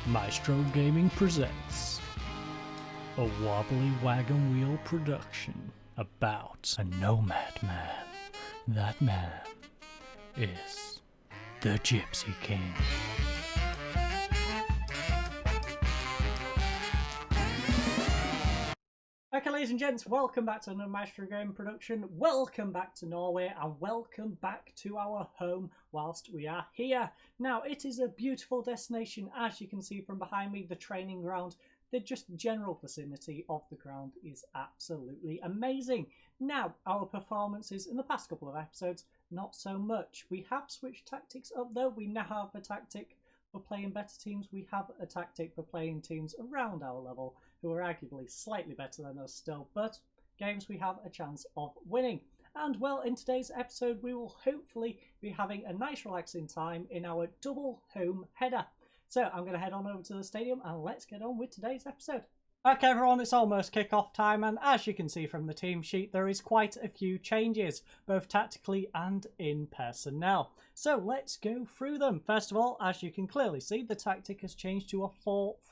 Maestro Gaming presents a wobbly wagon wheel production about a nomad man. That man is the Gypsy King. Okay, ladies and gents, welcome back to another Maestro Game production. Welcome back to Norway and welcome back to our home whilst we are here. Now, it is a beautiful destination, as you can see from behind me, the training ground. The just general vicinity of the ground is absolutely amazing. Now, our performances in the past couple of episodes, not so much. We have switched tactics up though. We now have a tactic for playing better teams. We have a tactic for playing teams around our level who are arguably slightly better than us still, but games we have a chance of winning. And well, in today's episode we will hopefully be having a nice relaxing time in our double home header. So I'm going to head on over to the stadium and let's get on with today's episode. Okay everyone, it's almost kick-off time, and as you can see from the team sheet, there is quite a few changes, both tactically and in personnel. So let's go through them. First of all, as you can clearly see, the tactic has changed to a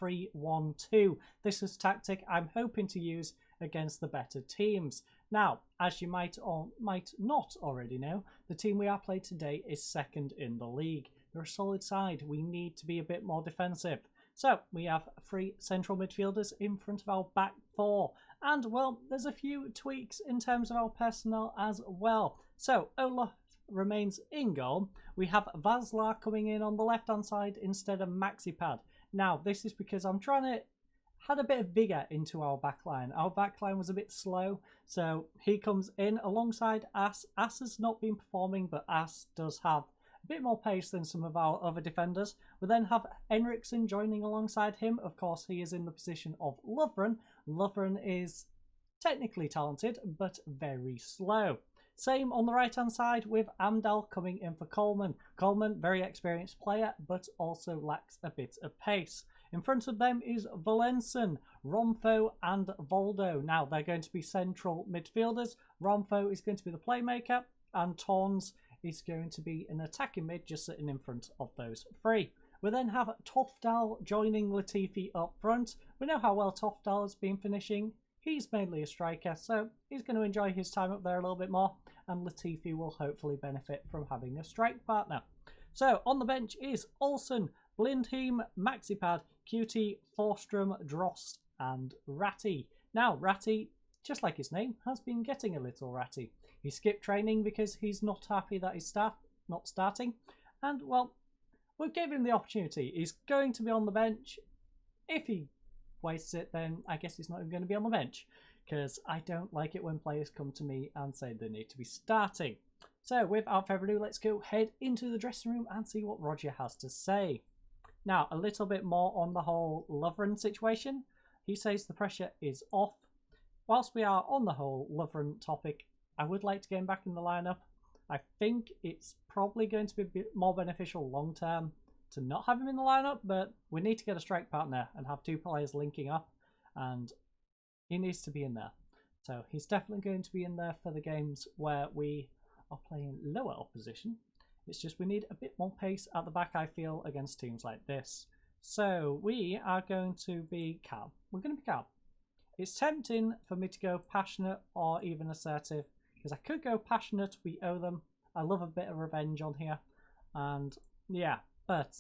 4-3-1-2. This is tactic I'm hoping to use against the better teams. Now, as you might or might not already know, the team we are playing today is second in the league. They're a solid side. We need to be a bit more defensive. So we have 3 central midfielders in front of our back 4. And well, there's a few tweaks in terms of our personnel as well. So Olaf remains in goal. We have Vazlar coming in on the left hand side instead of Maxipad. Now this is because I'm trying to add a bit of vigour into our backline. Our backline was a bit slow, so he comes in alongside As. As has not been performing, but As does have a bit more pace than some of our other defenders. We then have Henriksen joining alongside him. Of course, he is in the position of Lovren. Lovren is technically talented, but very slow. Same on the right-hand side with Amdal coming in for Coleman. Coleman, very experienced player, but also lacks a bit of pace. In front of them is Valenson, Romfo and Voldo. Now, they're going to be central midfielders. Romfo is going to be the playmaker, and Torns is going to be an attacking mid, just sitting in front of those 3. We then have Tofdal joining Latifi up front. We know how well Tofdal has been finishing. He's mainly a striker, so he's going to enjoy his time up there a little bit more, and Latifi will hopefully benefit from having a strike partner. So on the bench is Olsen, Blindheim, Maxipad, QT, Forstrom, Drost and Ratty. Now Ratty, just like his name, has been getting a little ratty. He skipped training because he's not happy that he's not starting. And, well, we gave him the opportunity. He's going to be on the bench. If he wastes it, then I guess he's not even going to be on the bench, because I don't like it when players come to me and say they need to be starting. So, without further ado, let's go head into the dressing room and see what Roger has to say. Now, a little bit more on the whole Lovren situation. He says the pressure is off. Whilst we are on the whole Lovren topic, I would like to get him back in the lineup. I think it's probably going to be a bit more beneficial long term to not have him in the lineup, but we need to get a strike partner and have 2 players linking up, and he needs to be in there. So he's definitely going to be in there for the games where we are playing lower opposition. It's just we need a bit more pace at the back, I feel, against teams like this. So we are going to be calm. We're going to be calm. It's tempting for me to go passionate or even assertive, because I could go passionate, we owe them. I love a bit of revenge on here. And yeah, but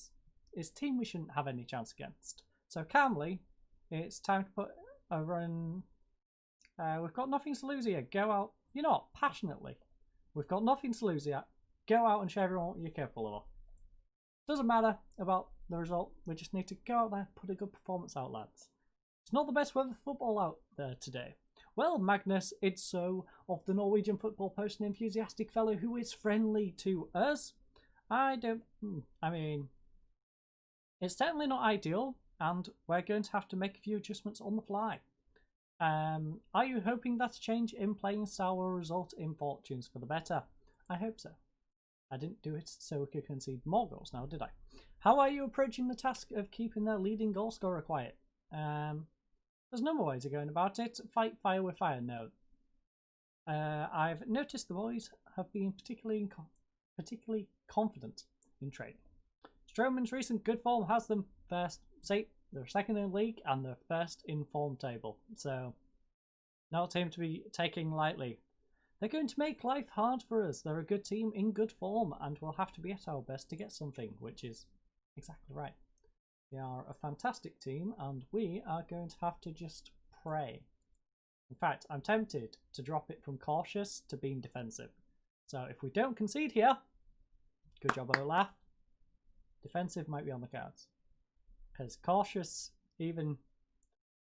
it's a team we shouldn't have any chance against. So calmly, it's time to put a run. We've got nothing to lose here. Go out. You know what? Passionately. We've got nothing to lose here. Go out and show everyone what you're capable of. Doesn't matter about the result. We just need to go out there, put a good performance out, lads. It's not the best weather for football out there today. Well, Magnus Idso of the Norwegian Football Post, an enthusiastic fellow who is friendly to us. I mean, it's certainly not ideal, and we're going to have to make a few adjustments on the fly. Are you hoping that a change in playing style will result in fortunes for the better? I hope so. I didn't do it so we could concede more goals now, did I? How are you approaching the task of keeping their leading goal scorer quiet? There's a number of ways of going about it. Fight fire with fire, no. I've noticed the boys have been particularly confident in training. Stroman's recent good form has them first See, they're second in the league and they're first in form table. So, not a team to be taking lightly. They're going to make life hard for us. They're a good team in good form, and we'll have to be at our best to get something, which is exactly right. They are a fantastic team, and we are going to have to just pray. In fact, I'm tempted to drop it from cautious to being defensive. So if we don't concede here, good job, Olaf. Defensive might be on the cards. Because cautious, even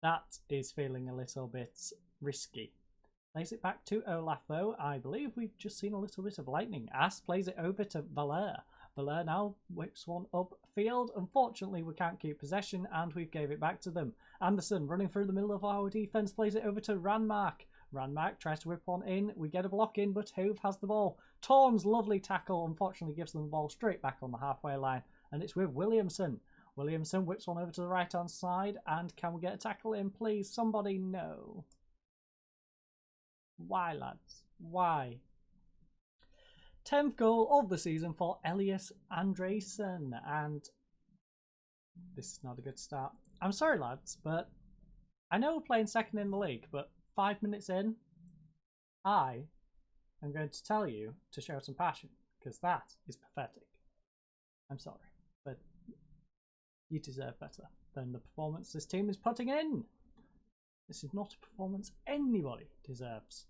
that is feeling a little bit risky. Plays it back to Olaf though. I believe we've just seen a little bit of lightning. As plays it over to Valère. Valère now whips one upfield. Unfortunately, we can't keep possession and we gave it back to them. Anderson running through the middle of our defence plays it over to Ranmark. Ranmark tries to whip one in. We get a block in, but Hove has the ball. Torn's lovely tackle unfortunately gives them the ball straight back on the halfway line. And it's with Williamson. Williamson whips one over to the right-hand side. And can we get a tackle in, please? Somebody, no. Why, lads? Why? 10th goal of the season for Elias Andresen, and this is not a good start. I'm sorry, lads, but I know we're playing second in the league, but 5 minutes in, I am going to tell you to show some passion, because that is pathetic. I'm sorry, but you deserve better than the performance this team is putting in. This is not a performance anybody deserves.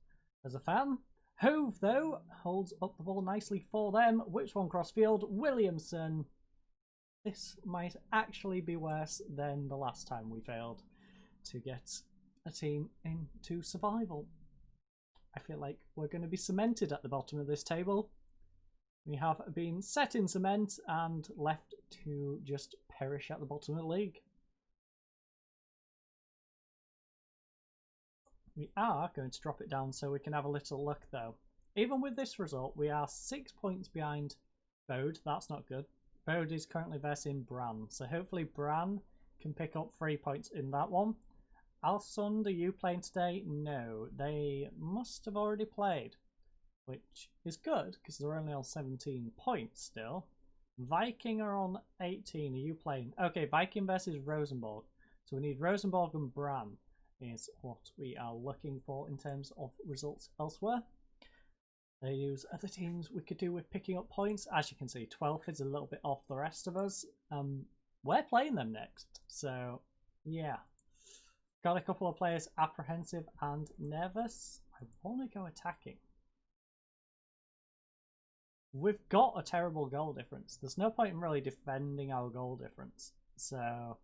As a fan, Hove, though, holds up the ball nicely for them. Whips one cross field. Williamson. This might actually be worse than the last time we failed to get a team into survival. I feel like we're going to be cemented at the bottom of this table. We have been set in cement and left to just perish at the bottom of the league. We are going to drop it down so we can have a little look though. Even with this result, we are 6 points behind Bode. That's not good. Bode is currently versing Bran, so hopefully Bran can pick up 3 points in that one. Alsund, are you playing today? No, they must have already played, which is good because they're only on 17 points still. Viking are on 18. Are you playing? Okay, Viking versus Rosenborg. So we need Rosenborg and Bran is what we are looking for in terms of results elsewhere. They use other teams we could do with picking up points. As you can see, 12th is a little bit off the rest of us. We're playing them next, so yeah. Got a couple of players apprehensive and nervous. I want to go attacking. We've got a terrible goal difference. There's no point in really defending our goal difference, so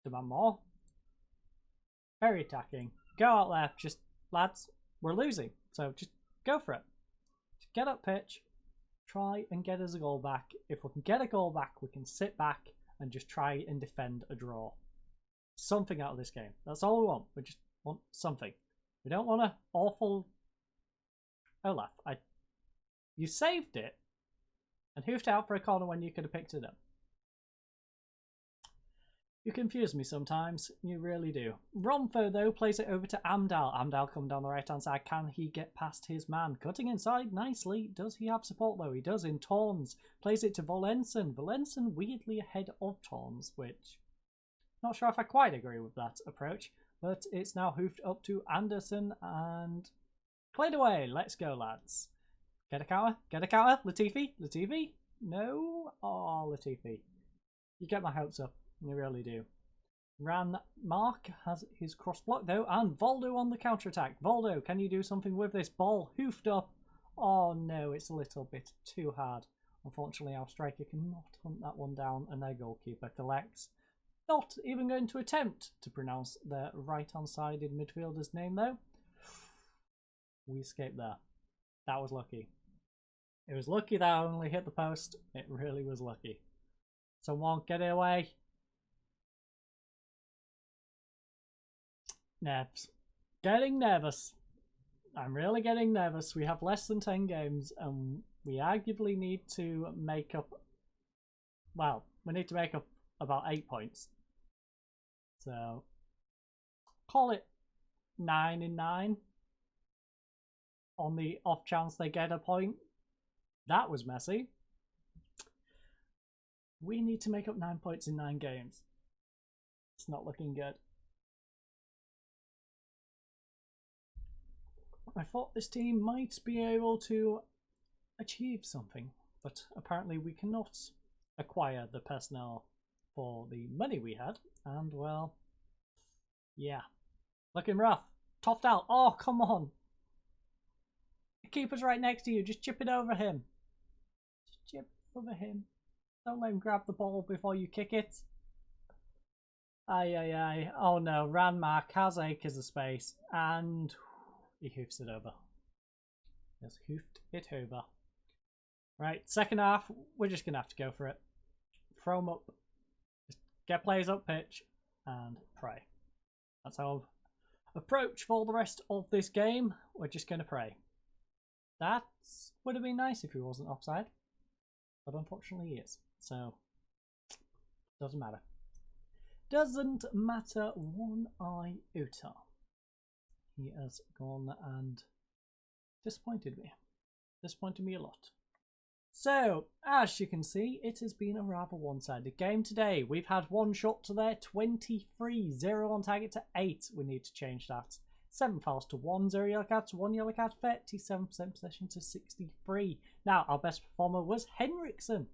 demand more. Very attacking. Go out there. Just, lads, we're losing. So just go for it. Just get up pitch. Try and get us a goal back. If we can get a goal back, we can sit back and just try and defend a draw. Something out of this game. That's all we want. We just want something. We don't want an awful Olaf. You saved it and hoofed out for a corner when you could have picked it up. You confuse me sometimes, you really do. Romfo, though, plays it over to Amdal. Amdal coming down the right-hand side. Can he get past his man? Cutting inside nicely. Does he have support, though? He does in Torns. Plays it to Volensen. Volensen weirdly ahead of Torns, which... not sure if I quite agree with that approach. But it's now hoofed up to Anderson and... played away. Let's go, lads. Get a counter. Get a counter. Latifi. Latifi? No? Oh, Latifi. You get my hopes up. You really do. Mark has his cross block though, and Voldo on the counter attack. Voldo, can you do something with this ball? Hoofed up. Oh no, it's a little bit too hard. Unfortunately, our striker cannot hunt that one down, and their goalkeeper collects. Not even going to attempt to pronounce the right-hand-sided midfielder's name though. We escaped there. That was lucky. It was lucky that I only hit the post. It really was lucky. Someone get it away. Nerves. Getting nervous. I'm really getting nervous. We have less than 10 games and we arguably need to make up... well, we need to make up about 8 points. So, call it 9 in 9. On the off chance they get a point. That was messy. We need to make up 9 points in 9 games. It's not looking good. I thought this team might be able to achieve something, but apparently we cannot acquire the personnel for the money we had, and well, yeah, looking rough. Toughed out. Oh, come on. The keeper's right next to you. Just chip it over him. Just chip over him. Don't let him grab the ball before you kick it. Aye, aye, aye. Oh no, Ranmark has acres of space, and he hoofs it over. Yes, hoofed it over. Right, second half, we're just going to have to go for it. Throw them up. Just get players up pitch and pray. That's our approach for the rest of this game. We're just going to pray. That would have been nice if he wasn't offside. But unfortunately he is. So, doesn't matter. Doesn't matter one iota. He has gone and disappointed me. Disappointed me a lot. So, as you can see, it has been a rather one-sided game today. We've had one shot to their 23, 0 on target to 8. We need to change that. 7 fouls to 1, 0 yellow cards to 1 yellow card, 37% possession to 63. Now, our best performer was Henriksen,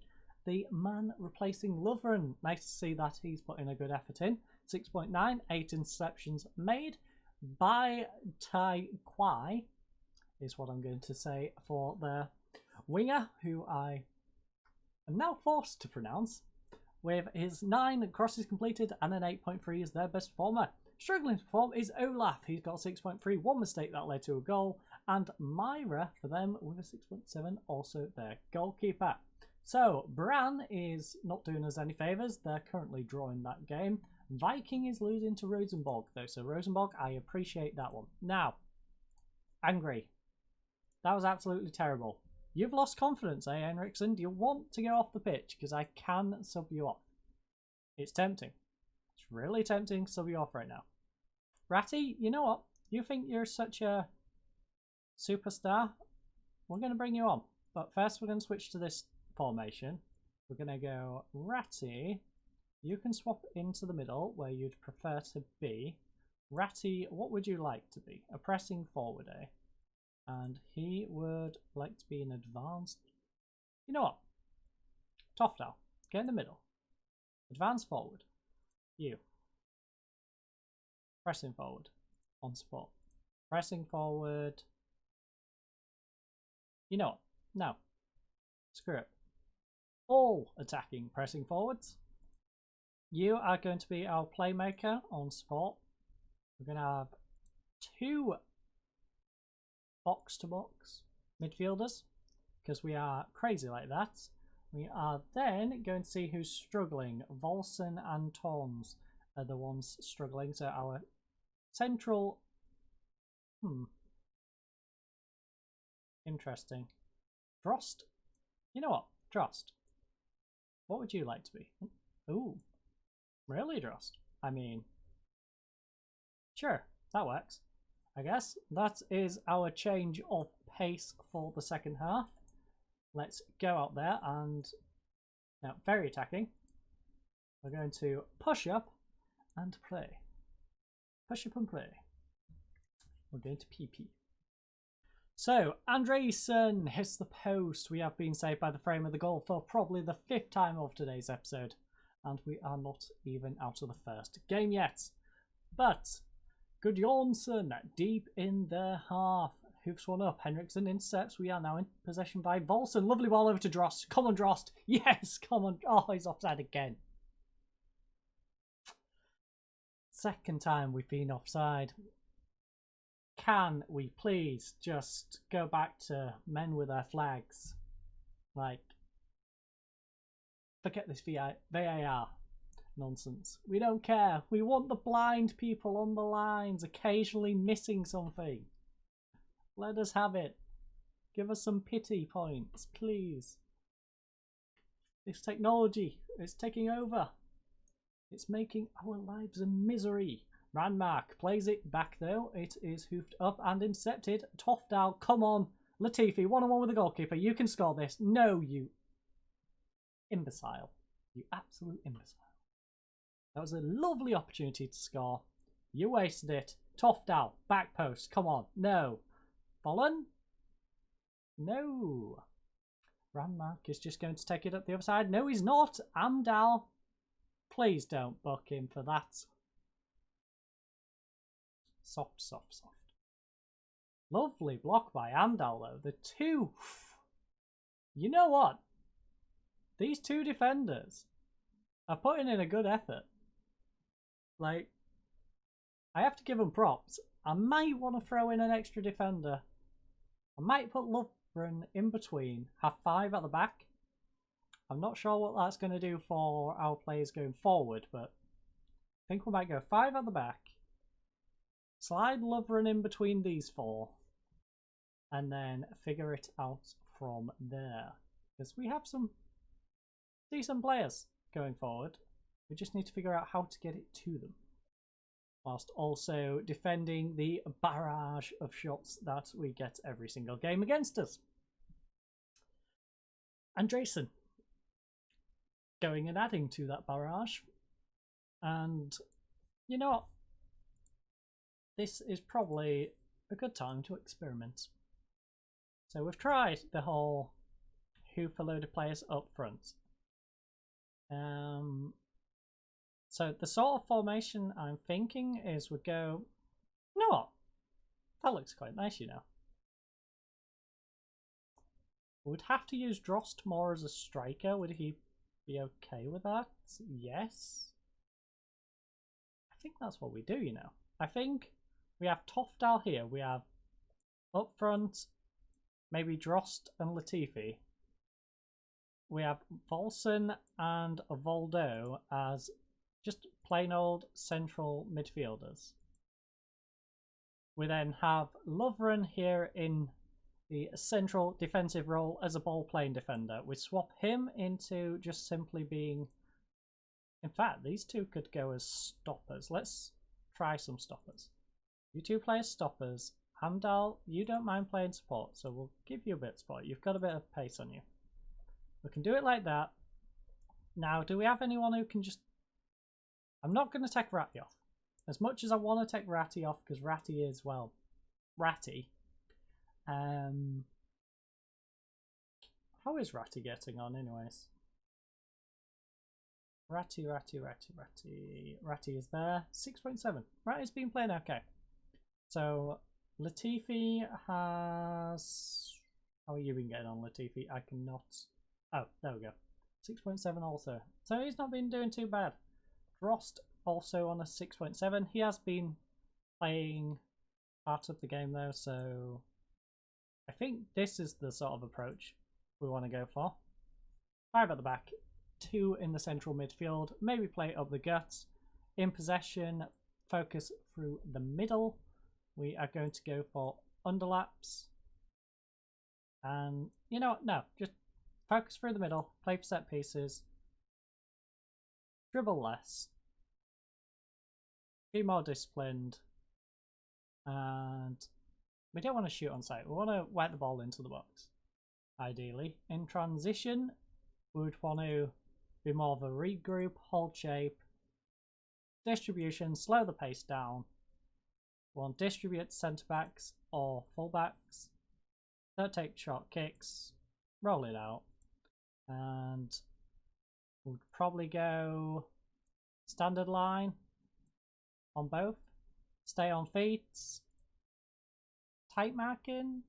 the man replacing Lovren. Nice to see that he's putting a good effort in. 6.9, 8 interceptions made by Tai Kwai is what I'm going to say for the winger, who I am now forced to pronounce, with his 9 crosses completed and an 8.3 is their best performer. Struggling to perform is Olaf. He's got 6.3, one mistake that led to a goal, and Myra for them with a 6.7, also their goalkeeper. So Bran is not doing us any favours. They're currently drawing that game. Viking is losing to Rosenborg though, so Rosenborg, I appreciate that one. Now, Angry. That was absolutely terrible. You've lost confidence, eh, Henriksen? Do you want to go off the pitch? Because I can sub you off. It's tempting. It's really tempting to sub you off right now. Ratty, you know what? You think you're such a superstar? We're going to bring you on. But first we're going to switch to this formation. We're going to go Ratty. You can swap into the middle where you'd prefer to be. Ratty, what would you like to be? A pressing forward, eh? And he would like to be an advanced. You know what? Toftal, get in the middle. Advance forward. You. Pressing forward. On spot. Pressing forward. You know what? No. Screw it. All attacking pressing forwards. You are going to be our playmaker on spot. We're going to have 2 box-to-box midfielders, because we are crazy like that. We are then going to see who's struggling. Volson and Torns are the ones struggling. So our central... Interesting. Drost? You know what? Drost. What would you like to be? Ooh. Really, Drost? I mean... Sure, that works. I guess that is our change of pace for the second half. Let's go out there and now very attacking. We're going to push up and play. Push up and play. We're going to PP. So Andresen hits the post. We have been saved by the frame of the goal for probably the 5th time of today's episode, and we are not even out of the first game yet. But Gudjonsson deep in the half. Hoofs one up. Henriksen intercepts. We are now in possession by Volson. Lovely ball over to Drost. Come on, Drost. Yes, come on. Oh, he's offside again. Second time we've been offside. Can we please just go back to men with their flags? Like, forget this VAR nonsense. We don't care. We want the blind people on the lines occasionally missing something. Let us have it. Give us some pity points, please. This technology is taking over. It's making our lives a misery. Ranmark plays it back though. It is hoofed up and intercepted. Toftal, come on. Latifi, 1-on-1 with the goalkeeper. You can score this. No, you imbecile. You absolute imbecile. That was a lovely opportunity to score. You wasted it. Toffdal, back post. Come on. No. Bollen? No. Ranmark is just going to take it up the other side. No, he's not. Amdal. Please don't book him for that. Soft, soft, soft. Lovely block by Amdal, though. The two. You know what? These two defenders are putting in a good effort. Like, I have to give them props. I might want to throw in an extra defender. I might put Lovren in between. Have 5 at the back. I'm not sure what that's going to do for our players going forward, but I think we might go 5 at the back. Slide Lovren in between these 4. And then figure it out from there. Because we have some decent players going forward. We just need to figure out how to get it to them. Whilst also defending the barrage of shots that we get every single game against us. Andresen going and adding to that barrage. And you know what? This is probably a good time to experiment. So we've tried the whole hoof a load of players up front. So the sort of formation I'm thinking is we go, you know what? That looks quite nice, you know. We'd have to use Drost more as a striker. Would he be okay with that? Yes. I think that's what we do, you know. I think we have Toffdal here. We have up front, maybe Drost and Latifi. We have Volson and Voldo as just plain old central midfielders. We then have Lovren here in the central defensive role as a ball-playing defender. We swap him into just simply being... In fact, these two could go as stoppers. Let's try some stoppers. You two play as stoppers. Hamdal, you don't mind playing support, so we'll give you a bit of support. You've got a bit of pace on you. We can do it like that. Now, do we have anyone who can just... I'm not going to take Ratty off. As much as I want to take Ratty off, because Ratty is, well, Ratty. How is Ratty getting on, anyways? Ratty is there. 6.7. Ratty's been playing okay. So, Latifi has... How are you been getting on, Latifi? I cannot... Oh, there we go. 6.7 also. So he's not been doing too bad. Drost also on a 6.7. He has been playing part of the game though, so I think this is the sort of approach we want to go for. 5 at the back, 2 in the central midfield, maybe play up the guts. In possession, focus through the middle. We are going to go for underlaps. And you know what? No, just focus through the middle, play for set pieces, dribble less, be more disciplined, and we don't want to shoot on sight. We want to whack the ball into the box, ideally. In transition, we would want to be more of a regroup, hold shape, distribution, slow the pace down. We want to distribute centre backs or full backs. Don't take short kicks, roll it out. And we'll probably go standard line on both. Stay on feet. Tight marking.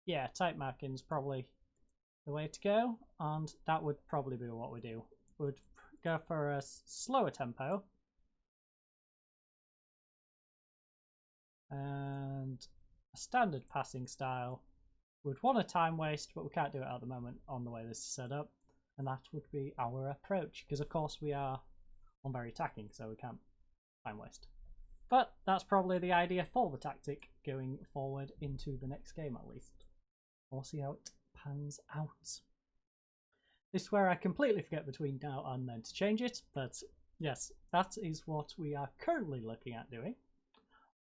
Yeah, tight marking is probably the way to go. And that would probably be what we do. We'd go for a slower tempo. And a standard passing style. We'd want a time waste, but we can't do it at the moment on the way this is set up. And that would be our approach, because of course we are on very attacking, so we can't time waste. But that's probably the idea for the tactic going forward into the next game at least. We'll see how it pans out. This is where I completely forget between now and then to change it, but yes, that is what we are currently looking at doing.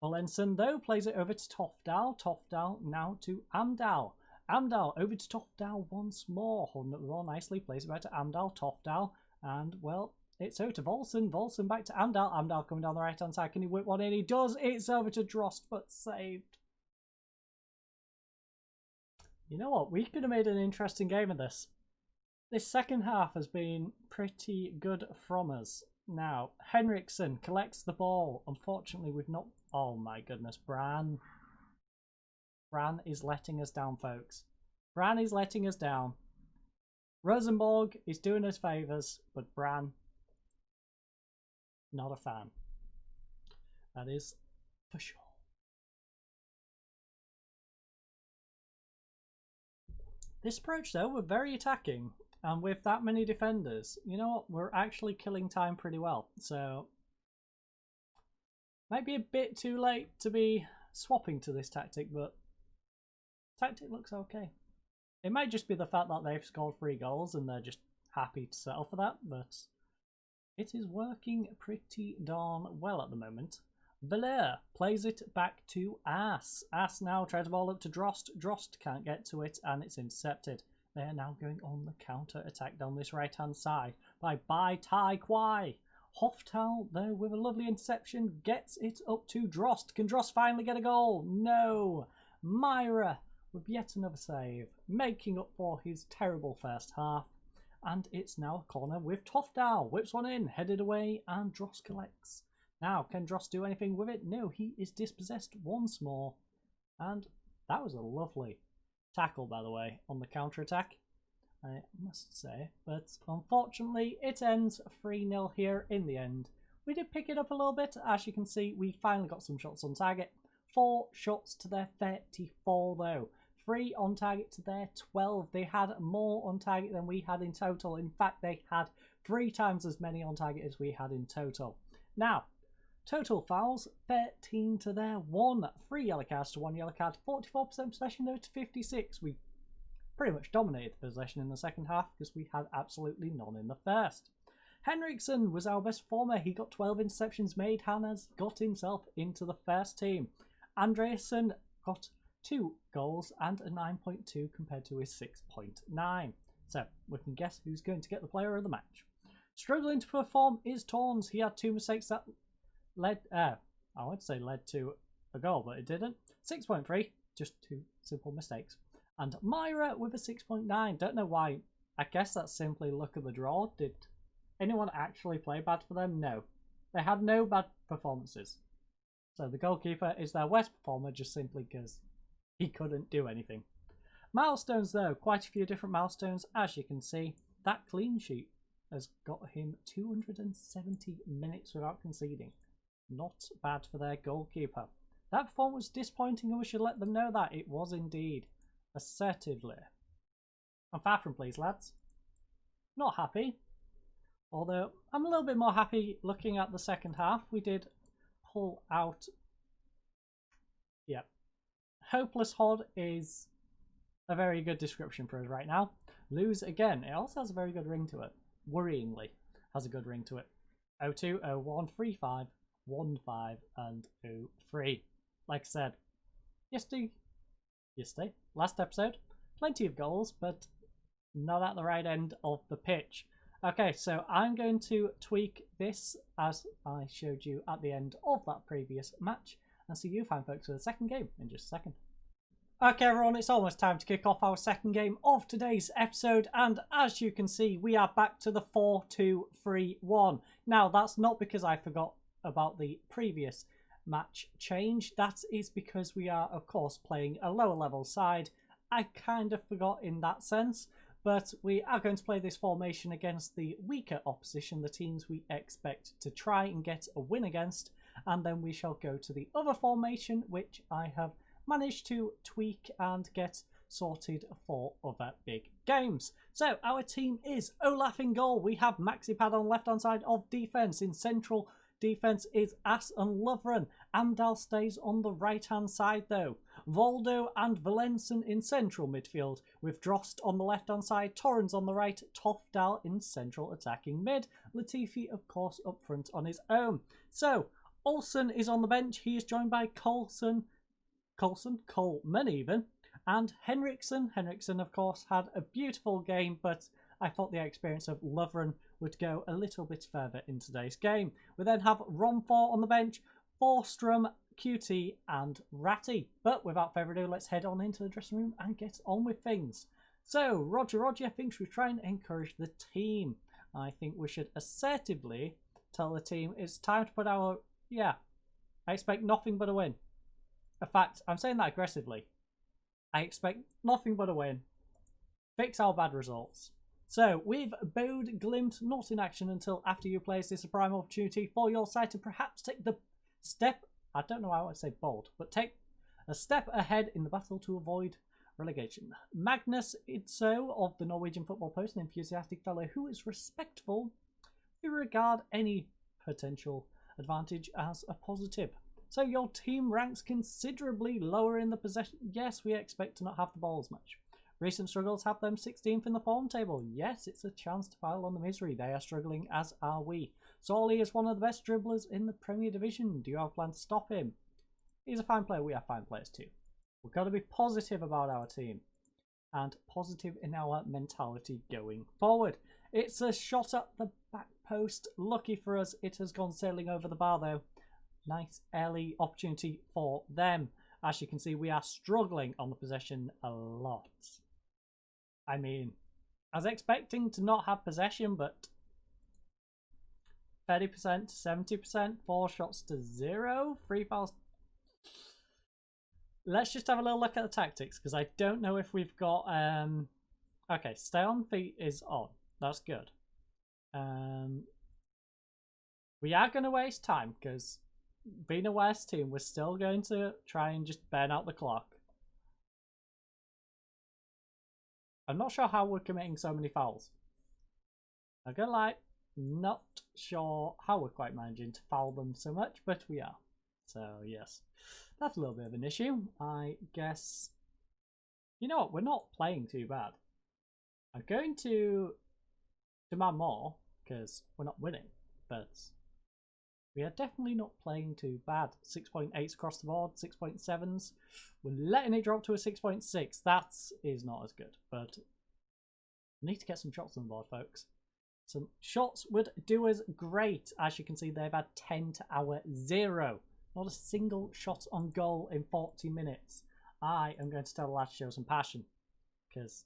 Valenson, though, plays it over to Toffdal. Toffdal now to Amdal. Amdahl over to Tofdal once more. More nicely plays it back to Amdahl, Tofdal, and well, it's over to Volson. Volson back to Amdahl. Amdahl coming down the right hand side. Can he whip one in? He does. It's over to Drost, but saved. You know what? We could have made an interesting game of this. This second half has been pretty good from us. Now, Henriksen collects the ball. Unfortunately, we've not... Oh my goodness, Bran. Bran is letting us down, folks. Bran is letting us down. Rosenborg is doing us favours, but Bran, not a fan. That is for sure. This approach, though, we're very attacking. And with that many defenders, you know what? We're actually killing time pretty well. So, might be a bit too late to be swapping to this tactic, but tactic looks okay. It might just be the fact that they've scored 3 goals and they're just happy to settle for that, but it is working pretty darn well at the moment. Valère plays it back to Ass. Ass now tries the ball up to Drost. Drost can't get to it and it's intercepted. They are now going on the counter attack down this right hand side by Tai Kwai. Hoftal, though, with a lovely interception, gets it up to Drost. Can Drost finally get a goal? No. Myra with yet another save, making up for his terrible first half. And it's now a corner with Tofdal. Whips one in, headed away, and Drost collects. Now, can Drost do anything with it? No, he is dispossessed once more. And that was a lovely tackle, by the way, on the counter-attack, I must say. But unfortunately, it ends 3-0 here in the end. We did pick it up a little bit. As you can see, we finally got some shots on target. 4 shots to their 34, though. 3 on target to their 12. They had more on target than we had in total. In fact, they had 3 times as many on target as we had in total. Now, total fouls, 13 to their 1. 3 yellow cards to 1 yellow card. 44% possession though to 56. We pretty much dominated the possession in the second half because we had absolutely none in the first. Henriksen was our best performer. He got 12 interceptions made. Hannes got himself into the first team. Andreasen got 2 goals and a 9.2 compared to his 6.9. So we can guess who's going to get the player of the match. Struggling to perform is Torns. He had 2 mistakes that led to a goal, but it didn't. 6.3, just 2 simple mistakes. And Myra with a 6.9. Don't know why. I guess that's simply luck of the draw. Did anyone actually play bad for them? No. They had no bad performances. So the goalkeeper is their worst performer just simply because he couldn't do anything. Milestones, though, quite a few different milestones. As you can see, that clean sheet has got him 270 minutes without conceding. Not bad for their goalkeeper. That performance was disappointing and we should let them know that. It was indeed. Assertively. I'm far from pleased, lads. Not happy. Although, I'm a little bit more happy looking at the second half. We did pull out... Yep. Hopeless Hod is a very good description for us right now. Lose again. It also has a very good ring to it. Worryingly has a good ring to it. 02, 01, 35, 15 and 03. Like I said, yesterday, last episode, plenty of goals, but not at the right end of the pitch. Okay, so I'm going to tweak this as I showed you at the end of that previous match, and see you fine folks for the second game in just a second. Okay everyone, it's almost time to kick off our second game of today's episode, and as you can see, we are back to the 4-2-3-1. Now, that's not because I forgot about the previous match change. That is because we are, of course, playing a lower level side. I kind of forgot in that sense, but we are going to play this formation against the weaker opposition, the teams we expect to try and get a win against, and then we shall go to the other formation, which I have managed to tweak and get sorted for other big games. So our team is Olaf in goal. We have Maxipad on left hand side of defence. In central defence is Ass and Lovren. Amdahl stays on the right hand side though. Voldo and Valenson in central midfield, with Drost on the left hand side, Torrens on the right, Tofdal in central attacking mid, Latifi of course up front on his own. So Olsen is on the bench. He is joined by Coleman even, and Henriksen. Henriksen, of course, had a beautiful game, but I thought the experience of Lovren would go a little bit further in today's game. We then have Romfor on the bench, Forstrom, QT, and Ratty. But without further ado, let's head on into the dressing room and get on with things. So, Roger thinks we try and encourage the team. I think we should assertively tell the team it's time to put our... Yeah, I expect nothing but a win. In fact, I'm saying that aggressively. I expect nothing but a win. Fix our bad results. So, with Bode Glimt not in action until after you play, is this a prime opportunity for your side to perhaps take the step... I don't know why I want to say bold, but take a step ahead in the battle to avoid relegation. Magnus Idso of the Norwegian Football Post, an enthusiastic fellow who is respectful, we regard any potential advantage as a positive. So your team ranks considerably lower in the possession. Yes, we expect to not have the ball as much. Recent struggles have them 16th in the form table. Yes, it's a chance to pile on the misery. They are struggling, as are we. Solly is one of the best dribblers in the Premier Division. Do you have a plan to stop him? He's a fine player. We are fine players too. We've got to be positive about our team and positive in our mentality going forward. It's a shot at the back post. Lucky for us, it has gone sailing over the bar though. Nice early opportunity for them. As you can see, we are struggling on the possession a lot. I mean, I was expecting to not have possession, but 30% to 70%, 4 shots to 0, 3 fouls. Let's just have a little look at the tactics, because I don't know if we've got... Okay, stay on feet is on. That's good. We are going to waste time, because being a West team, we're still going to try and just burn out the clock. I'm not sure how we're committing so many fouls. I'm gonna lie, not sure how we're quite managing to foul them so much, but we are. So yes, that's a little bit of an issue. I guess, you know what, we're not playing too bad. I'm going to demand more because we're not winning, but we are definitely not playing too bad. 6.8s across the board, 6.7s. We're letting it drop to a 6.6. That is not as good, but we need to get some shots on the board, folks. Some shots would do us great. As you can see, they've had 10 to our 0. Not a single shot on goal in 40 minutes. I am going to tell the lads to show some passion, because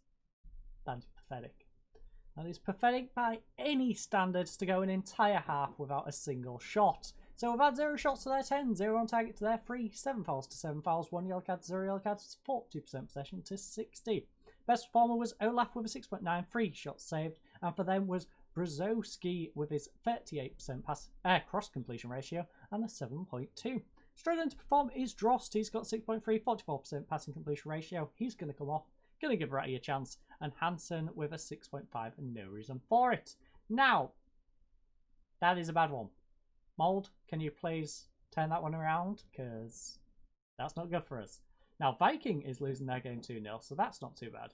that is pathetic. That is pathetic by any standards to go an entire half without a single shot. So we've had 0 shots to their 10, 0 on target to their 3, 7 fouls to 7 fouls, 1 yellow card to 0 yellow cards, 40% possession to 60. Best performer was Olaf with a 6.9, 3 shots saved, and for them was Brzezowski with his 38% cross completion ratio and a 7.2. Struggling to perform is Drost. He's got 6.3, 44% passing completion ratio. He's going to come off. Going to give Ratty a chance. And Hansen with a 6.5 and no reason for it. Now, that is a bad one. Mould, can you please turn that one around? Because that's not good for us. Now, Viking is losing their game 2-0, so that's not too bad.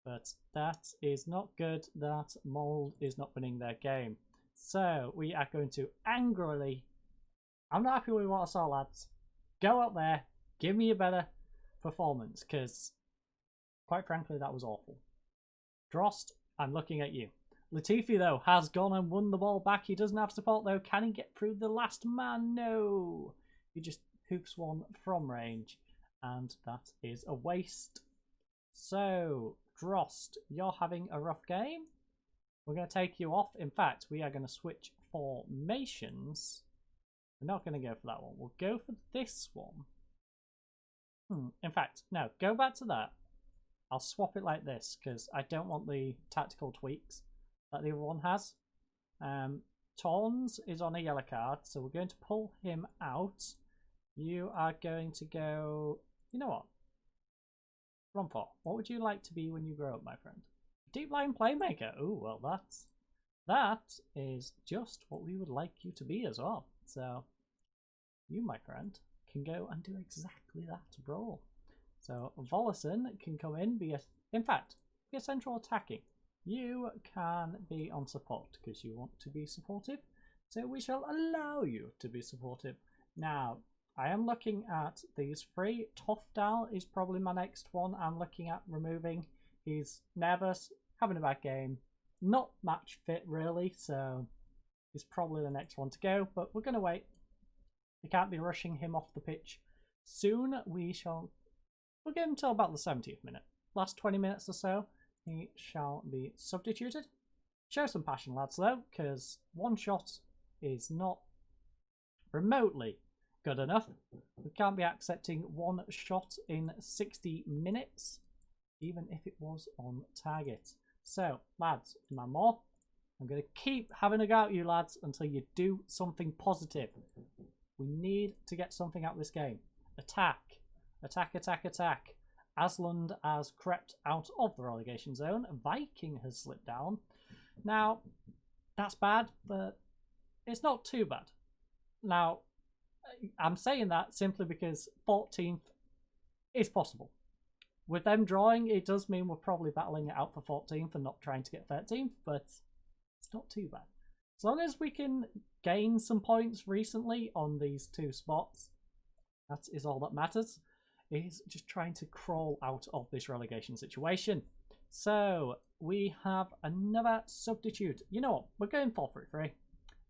But that is not good that Mould is not winning their game. So, we are going to angrily... I'm not happy with what I saw, lads. Go out there, give me a better performance, because... quite frankly, that was awful. Drost, I'm looking at you. Latifi, though, has gone and won the ball back. He doesn't have support, though. Can he get through the last man? No. He just hoops one from range. And that is a waste. So, Drost, you're having a rough game. We're going to take you off. In fact, we are going to switch formations. We're not going to go for that one. We'll go for this one. In fact, no, go back to that. I'll swap it like this because I don't want the tactical tweaks that the other one has. Torns is on a yellow card, so we're going to pull him out. You are going to go... You know what? Romfor, what would you like to be when you grow up, my friend? Deep line playmaker. Oh, well, that is just what we would like you to be as well. So, you, my friend, can go and do exactly that role. So Volleson can come in, be a central attacking. You can be on support because you want to be supportive. So we shall allow you to be supportive. Now, I am looking at these three. Tofdal is probably my next one I'm looking at removing. He's nervous, having a bad game, not match fit really, so he's probably the next one to go, but we're going to wait. We can't be rushing him off the pitch. Soon we'll give him until about the 70th minute. Last 20 minutes or so, he shall be substituted. Show some passion, lads, though, because one shot is not remotely good enough. We can't be accepting one shot in 60 minutes, even if it was on target. So, lads, man more. I'm going to keep having a go at you, lads, until you do something positive. We need to get something out of this game. Attack. Attack, attack, attack. Asland has crept out of the relegation zone. Viking has slipped down. Now, that's bad, but it's not too bad. Now, I'm saying that simply because 14th is possible. With them drawing, it does mean we're probably battling it out for 14th and not trying to get 13th, but it's not too bad. As long as we can gain some points recently on these two spots, that is all that matters. Is just trying to crawl out of this relegation situation. So we have another substitute. You know what? We're going 4-3-3.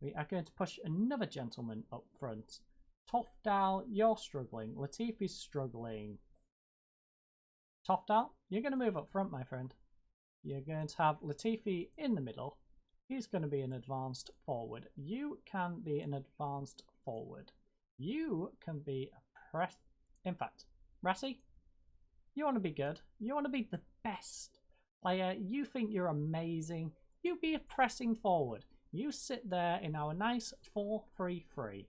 We are going to push another gentleman up front. Tofdal, you're struggling. Latifi's struggling. Tofdal, you're going to move up front, my friend. You're going to have Latifi in the middle. He's going to be an advanced forward. You can be an advanced forward. You can be a press. In fact, Rassi, you want to be good. You want to be the best player. You think you're amazing. You be a pressing forward. You sit there in our nice 4-3-3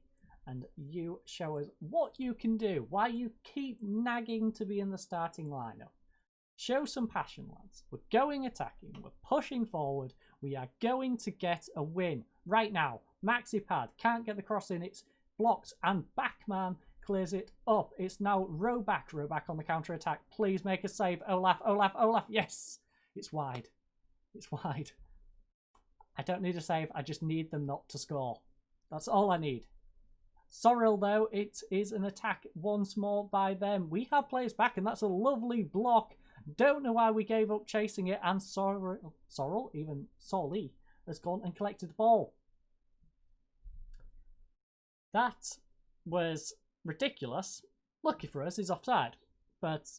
and you show us what you can do. Why you keep nagging to be in the starting lineup. Show some passion, lads. We're going attacking. We're pushing forward. We are going to get a win right now. Maxi pad can't get the cross in. It's blocked and Backman clears it up. It's now Roback. Roback on the counter attack. Please make a save. Olaf, Olaf, Olaf. Yes. It's wide. It's wide. I don't need a save. I just need them not to score. That's all I need. Sorrel, though, it is an attack once more by them. We have players back, and that's a lovely block. Don't know why we gave up chasing it, and Sorrel, even Sorley, has gone and collected the ball. That was ridiculous. Lucky for us, he's offside. But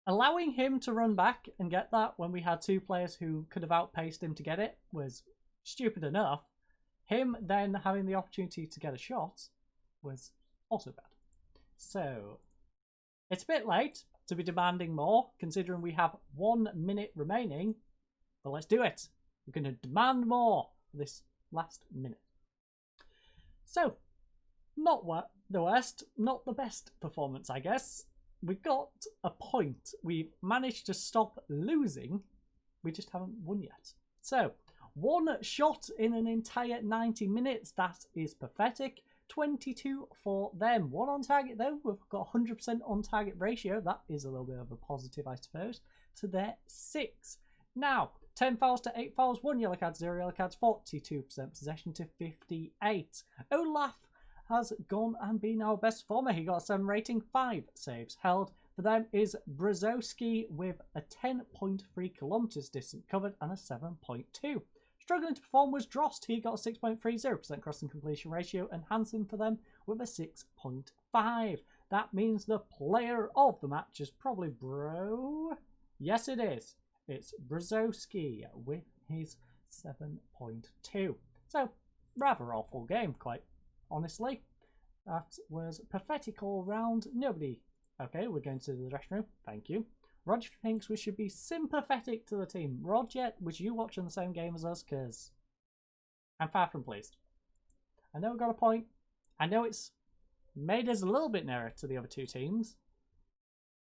allowing him to run back and get that when we had two players who could have outpaced him to get it was stupid enough. Him then having the opportunity to get a shot was also bad. So it's a bit late to be demanding more, considering we have 1 minute remaining. But let's do it. We're going to demand more for this last minute. So, not the worst, not the best performance, I guess. We got a point. We've managed to stop losing. We just haven't won yet. So, one shot in an entire 90 minutes. That is pathetic. 22 for them. One on target, though. We've got 100% on target ratio. That is a little bit of a positive, I suppose, to their 6. Now, 10 fouls to 8 fouls. 1 yellow card, 0 yellow cards. 42% possession to 58. Olaf has gone and been our best performer. He got a 7 rating, 5 saves held. For them is Brzezowski with a 10.3 kilometers distance covered and a 7.2. Struggling to perform was Drost. He got a 6.30% crossing completion ratio, and Hansen for them with a 6.5. That means the player of the match is probably Yes, it is. It's Brzezowski with his 7.2. So, rather awful game, quite honestly. That was pathetic all round. Nobody. Okay, we're going to the dressing room. Thank you. Roger thinks we should be sympathetic to the team. Roger, was you watching the same game as us? Because I'm far from pleased. I know we got a point. I know it's made us a little bit nearer to the other two teams.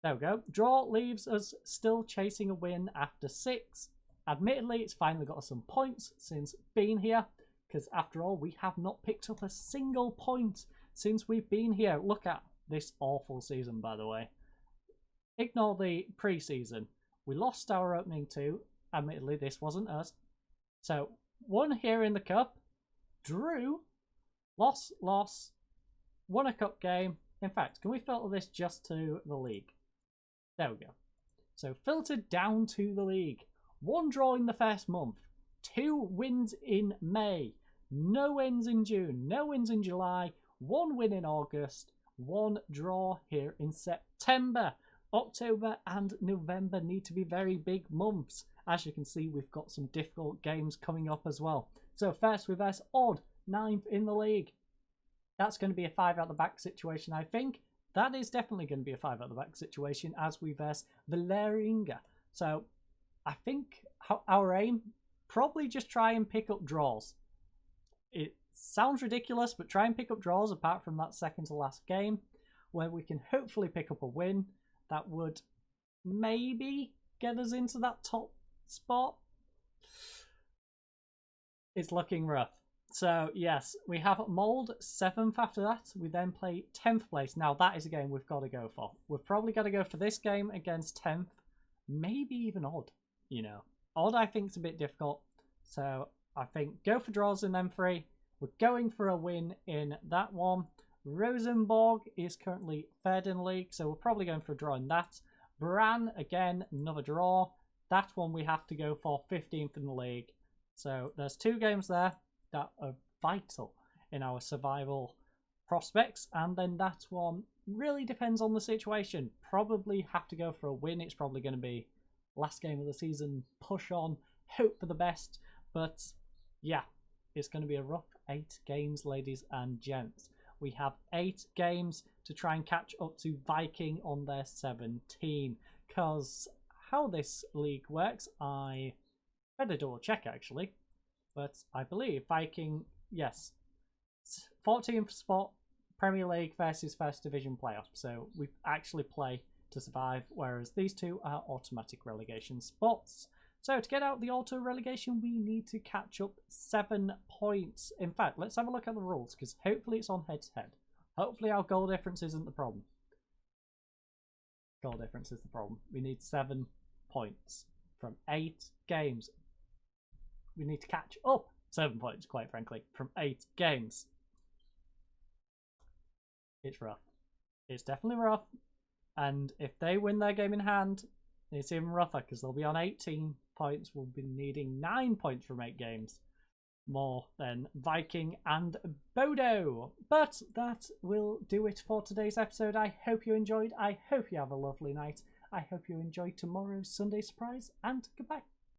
There we go. Draw leaves us still chasing a win after 6. Admittedly, it's finally got us some points since being here. Because after all, we have not picked up a single point since we've been here. Look at this awful season, by the way. Ignore the pre-season. We lost our opening 2. Admittedly, this wasn't us. So, won here in the cup. Drew. Loss. won a cup game. In fact, can we filter this just to the league? There we go. So filtered down to the league. 1 draw in the first month. 2 wins in May. No wins in June. No wins in July. 1 win in August. 1 draw here in September. October and November need to be very big months. As you can see, we've got some difficult games coming up as well. So first we verse Odd, 9th in the league. That's going to be a 5 out the back situation, I think. That is definitely going to be a 5 out the back situation as we verse Valeringa. So I think our aim, probably just try and pick up draws. It sounds ridiculous, but try and pick up draws apart from that second to last game where we can hopefully pick up a win. That would maybe get us into that top spot. It's looking rough. So, yes, we have Mould 7th after that. We then play 10th place. Now, that is a game we've got to go for. We've probably got to go for this game against 10th. Maybe even Odd, you know. Odd, I think, is a bit difficult. So, I think go for draws in them 3. We're going for a win in that one. Rosenborg is currently 3rd in the league, so we're probably going for a draw in that. Bran, again, another draw. That one we have to go for 15th in the league. So there's 2 games there that are vital in our survival prospects. And then that one really depends on the situation. Probably have to go for a win. It's probably going to be last game of the season, push on, hope for the best. But yeah, it's going to be a rough 8 games, ladies and gents. We have 8 games to try and catch up to Viking on their 17. Because how this league works, I better double check actually. But I believe Viking, yes, 14th spot, Premier League versus First Division playoffs. So we actually play to survive, whereas these 2 are automatic relegation spots. So to get out the auto relegation, we need to catch up 7 points. In fact, let's have a look at the rules, because hopefully it's on head-to-head. Hopefully our goal difference isn't the problem. Goal difference is the problem. We need 7 points from 8 games. We need to catch up 7 points, quite frankly, from 8 games. It's rough. It's definitely rough. And if they win their game in hand, it's even rougher because they'll be on 18 points. We'll be needing 9 points from 8 games. More than Viking and Bodo. But that will do it for today's episode. I hope you enjoyed. I hope you have a lovely night. I hope you enjoy tomorrow's Sunday surprise. And goodbye.